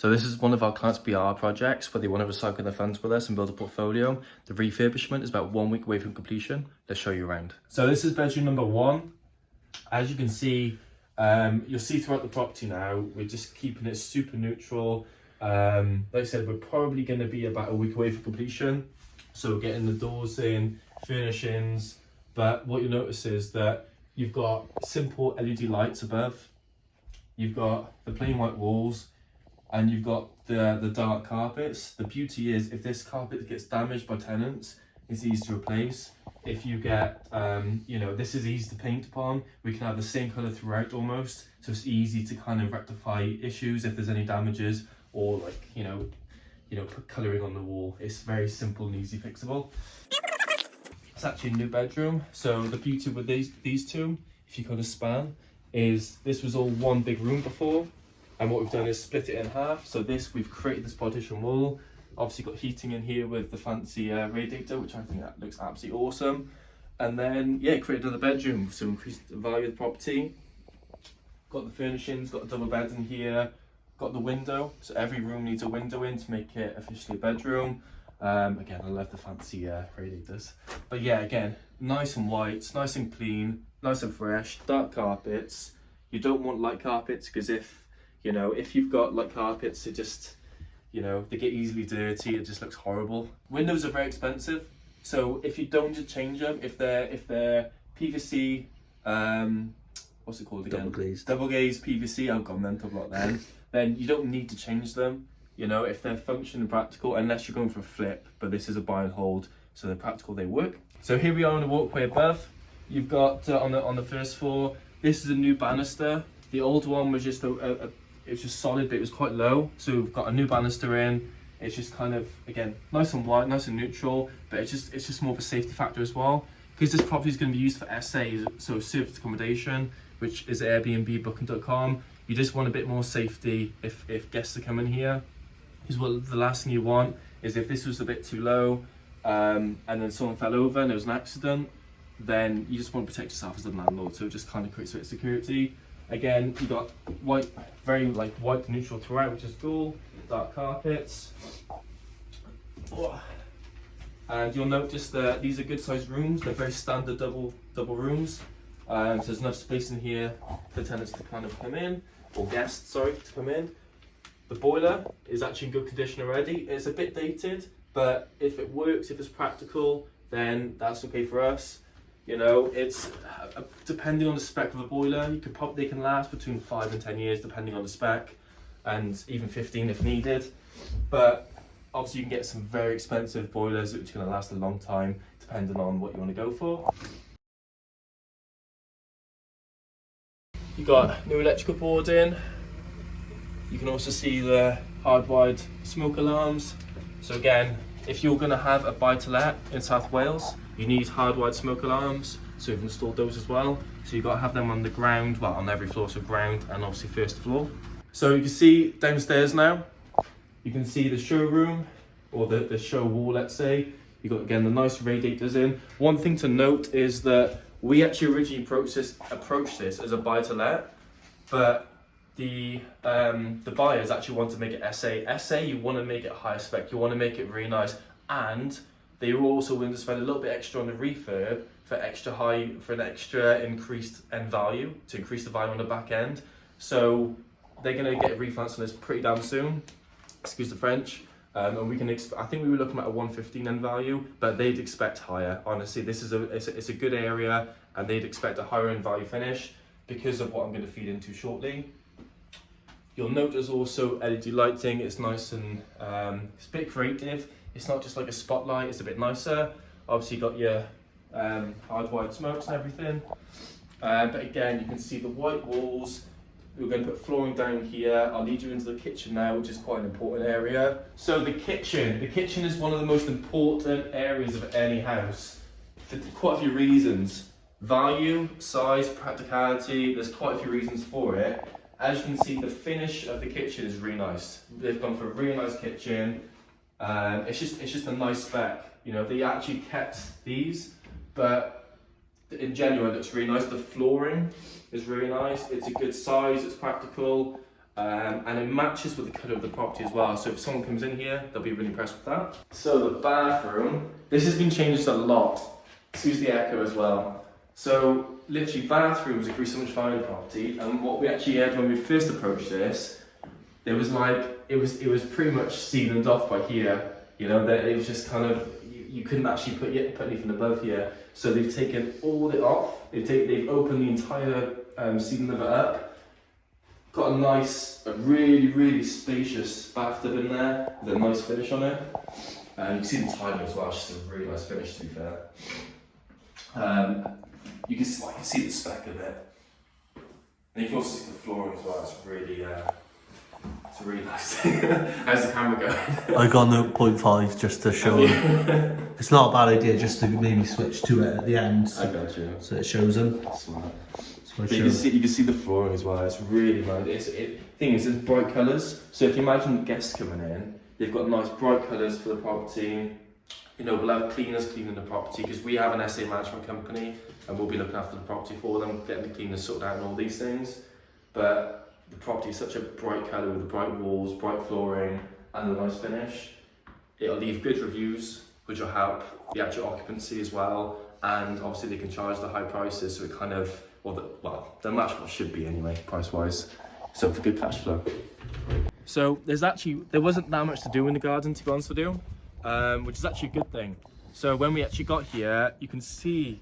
So this is one of our clients' BRR projects where they want to recycle their funds with us and build a portfolio. The refurbishment is about 1 week away from completion. Let's show you around. So this is bedroom number 1. As you can see, you'll see throughout the property now, we're just keeping it super neutral. Like I said, we're probably going to be about a week away from completion. So getting the doors in, furnishings, but what you'll notice is that you've got simple LED lights above. You've got the plain white walls, and you've got the dark carpets. The beauty is if this carpet gets damaged by tenants, it's easy to replace. If you get, this is easy to paint upon. We can have the same color throughout almost. So it's easy to kind of rectify issues if there's any damages or put coloring on the wall. It's very simple and easy fixable. It's actually a new bedroom. So the beauty with these two, if you kind of span, is this was all one big room before. And what we've done is split it in half. So we've created this partition wall. Obviously got heating in here with the fancy radiator, which I think that looks absolutely awesome. And then, created another bedroom to increase the value of the property. Got the furnishings, got a double bed in here, got the window. So every room needs a window in to make it officially a bedroom. Again, I love the fancy radiators. But yeah, again, nice and white, nice and clean, nice and fresh, dark carpets. You don't want light carpets because if you've got light carpets, it just, they get easily dirty. It just looks horrible. Windows are very expensive. So if you don't need to change them, if they're PVC, what's it called again? Double glazed PVC, I've got mental block then you don't need to change them. If they're functional and practical, unless you're going for a flip, but this is a buy and hold, so they're practical, they work. So here we are on the walkway above. You've got on the first floor, this is a new banister. The old one was just it's just solid, but it was quite low. So we've got a new banister in. It's just kind of, again, nice and white, nice and neutral, but it's just more of a safety factor as well. Because this property is going to be used for SA, so service accommodation, which is Airbnb, booking.com. You just want a bit more safety if guests are coming here. Because what the last thing you want is if this was a bit too low and then someone fell over and there was an accident, then you just want to protect yourself as a landlord. So it just kind of creates a bit of security. Again, you got white, very white neutral throughout, which is cool. Dark carpets. And you'll notice that these are good sized rooms. They're very standard double rooms. So there's enough space in here for tenants to kind of come in, or guests, sorry, to come in. The boiler is actually in good condition already. It's a bit dated, but if it works, if it's practical, then that's okay for us. It's depending on the spec of a boiler, they can last between 5 and 10 years depending on the spec, and even 15 if needed. But obviously you can get some very expensive boilers which are going to last a long time depending on what you want to go for. You got new electrical board in. You can also see the hardwired smoke alarms. So again, if you're going to have a buy-to-let in South Wales, you need hardwired smoke alarms, so you've installed those as well. So you've got to have them on the ground, well, on every floor, so ground and obviously first floor. So you can see downstairs now, you can see the showroom, or the show wall, let's say. You've got, again, the nice radiators in. One thing to note is that we actually originally approached this as a buy-to-let, but the buyers actually want to make it SA. You want to make it higher spec, you want to make it really nice, and they were also willing to spend a little bit extra on the refurb for an extra increased end value, to increase the value on the back end. So they're going to get a refinance on this pretty damn soon, excuse the French. And we can I think we were looking at a 115 end value, but they'd expect higher. Honestly, this is it's a good area, and they'd expect a higher end value finish because of what I'm going to feed into shortly. You'll notice also LED lighting. It's nice and it's a bit creative. It's not just like a spotlight, it's a bit nicer. Obviously you got your hardwired smokes and everything. But again, you can see the white walls. We're going to put flooring down here. I'll lead you into the kitchen now, which is quite an important area. So the kitchen is one of the most important areas of any house for quite a few reasons. Value, size, practicality, there's quite a few reasons for it. As you can see, the finish of the kitchen is really nice. They've gone for a really nice kitchen. It's just a nice spec. They actually kept these, but in general it looks really nice. The flooring is really nice. It's a good size. It's practical. and it matches with the colour of the property as well. So if someone comes in here, they'll be really impressed with that. So the bathroom, this has been changed a lot. Excuse the echo as well. So literally bathrooms increase so much value in the property, and what we actually had when we first approached this, it was like, it was pretty much ceilinged off by here. You know, that it was just kind of, you couldn't actually put anything above here. So they've taken all it off. They've opened the entire ceiling of it up. Got a really spacious bathtub in there with a nice finish on it. You can see the tiling as well. It's just a really nice finish, to be fair. You can see the spec of it, and you can also see the flooring as well. It's really nice. How's the camera going? I got 0.5 just to show them. It's not a bad idea just to maybe switch to it at the end. I got you. So it shows them. Smart. But you can see the flooring as well. It's really nice. Thing is, it's bright colours. So if you imagine guests coming in, they've got nice bright colours for the property. You know, we'll have cleaners cleaning the property because we have an SA management company and we'll be looking after the property for them, getting the cleaners sorted out and all these things. But the property is such a bright colour with the bright walls, bright flooring and a nice finish. It'll leave good reviews, which will help the actual occupancy as well. And obviously they can charge the high prices, so it kind of, they'll match what should be anyway, price-wise. So for good cash flow. So there wasn't that much to do in the garden, to be honest with you. Which is actually a good thing. So when we actually got here, you can see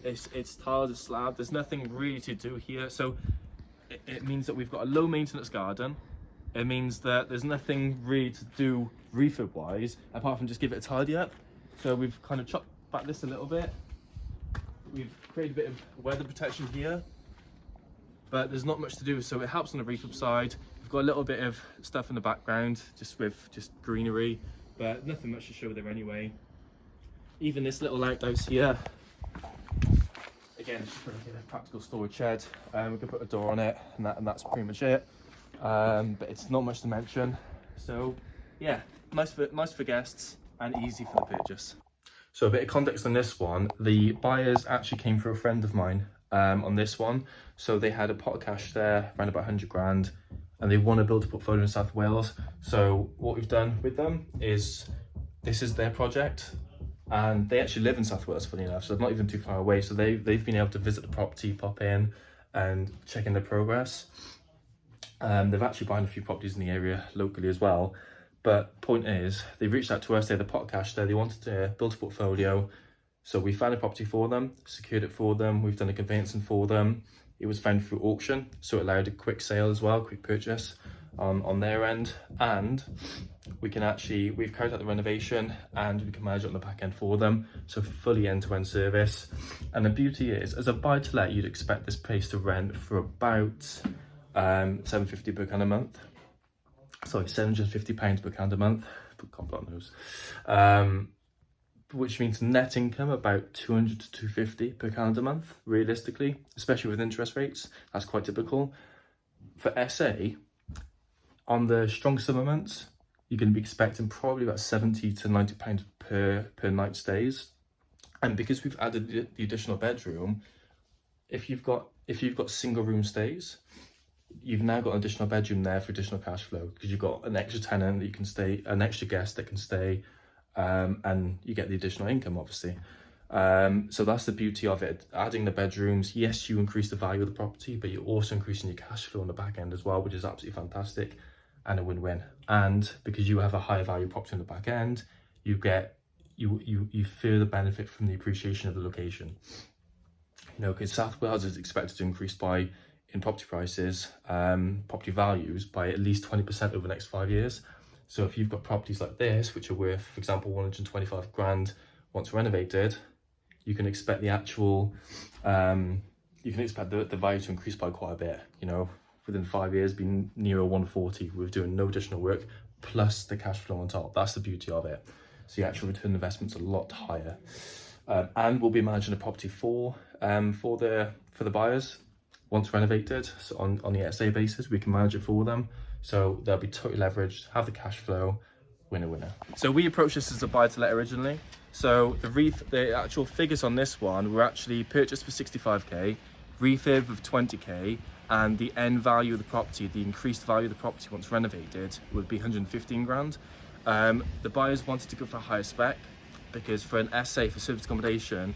it's tiled, it's slab. There's nothing really to do here. So it means that we've got a low maintenance garden. It means that there's nothing really to do refurb wise, apart from just give it a tidy up. So we've kind of chopped back this a little bit. We've created a bit of weather protection here, but there's not much to do. So it helps on the refurb side. We've got a little bit of stuff in the background, just greenery, but nothing much to show there anyway. Even this little outhouse here, again, it's just a practical storage shed. We can put a door on it, and that's pretty much it. But it's not much to mention. So yeah, nice for guests and easy for the purchase. So a bit of context on this one, the buyers actually came through a friend of mine on this one. So they had a pot of cash there, around about 100 grand, and they want to build a portfolio in South Wales. So what we've done with them is, this is their project, and they actually live in South Wales, funny enough, so they're not even too far away. So they've been able to visit the property, pop in and check in their progress. They've actually bought a few properties in the area locally as well. But point is, they reached out to us, they had a pot of cash there, they wanted to build a portfolio. So we found a property for them, secured it for them, we've done a conveyancing for them. It was found through auction, so it allowed a quick sale as well, quick purchase on their end. And we've carried out the renovation and we can manage it on the back end for them. So fully end-to-end service. And the beauty is, as a buy-to-let, you'd expect this place to rent for about £750 per calendar month. Sorry, £750 per calendar month. Can't block those. Which means net income about 200 to 250 per calendar month, realistically, especially with interest rates. That's quite typical. For SA, on the strong summer months, you're going to be expecting probably about 70 to 90 pounds per night stays. And because we've added the additional bedroom, if you've got single room stays, you've now got an additional bedroom there for additional cash flow, because you've got an extra tenant that you can stay, an extra guest that can stay, and you get the additional income, obviously. So that's the beauty of it. Adding the bedrooms, yes, you increase the value of the property, but you're also increasing your cash flow on the back end as well, which is absolutely fantastic and a win-win. And because you have a higher value property on the back end, you further benefit from the appreciation of the location. You know, because South Wales is expected to increase in property prices, property values by at least 20% over the next 5 years. So if you've got properties like this, which are worth, for example, 125 grand once renovated, you can expect the actual, you can expect the value to increase by quite a bit, you know, within 5 years being near 140 with doing no additional work, plus the cash flow on top. That's the beauty of it. So the actual return on investment's a lot higher. And we'll be managing a property for the buyers once renovated. So on the SA basis, we can manage it for them. So they'll be totally leveraged, have the cash flow, winner. So we approached this as a buy-to-let originally. So the actual figures on this one were actually purchased for 65k, refurb of 20k, and the end value of the property, the increased value of the property once renovated, would be 115 grand. The buyers wanted to go for a higher spec because for an SA, for service accommodation,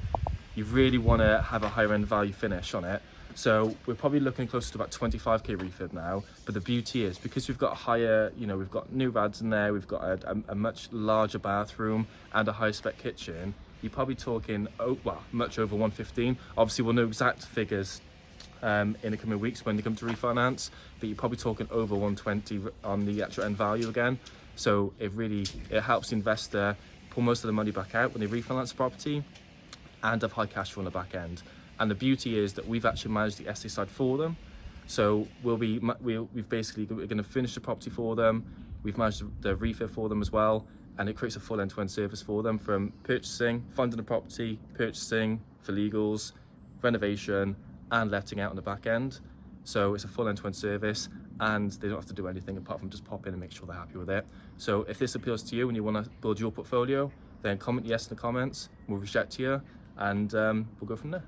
you really want to have a higher end value finish on it. So we're probably looking closer to about 25k refurb now. But the beauty is, because we've got a higher, we've got new rads in there, we've got a much larger bathroom and a high spec kitchen, you're probably talking, much over 115. Obviously, we'll know exact figures in the coming weeks when they come to refinance, but you're probably talking over 120 on the actual end value again. So it helps the investor pull most of the money back out when they refinance the property and have high cash flow on the back end. And the beauty is that we've actually managed the SA side for them. So we're going to finish the property for them. We've managed the refurb for them as well, and it creates a full end-to-end service for them, from purchasing, funding the property, purchasing for legals, renovation, and letting out on the back end. So it's a full end-to-end service, and they don't have to do anything apart from just pop in and make sure they're happy with it. So if this appeals to you and you want to build your portfolio, then comment yes in the comments. We'll reach out to you, and we'll go from there.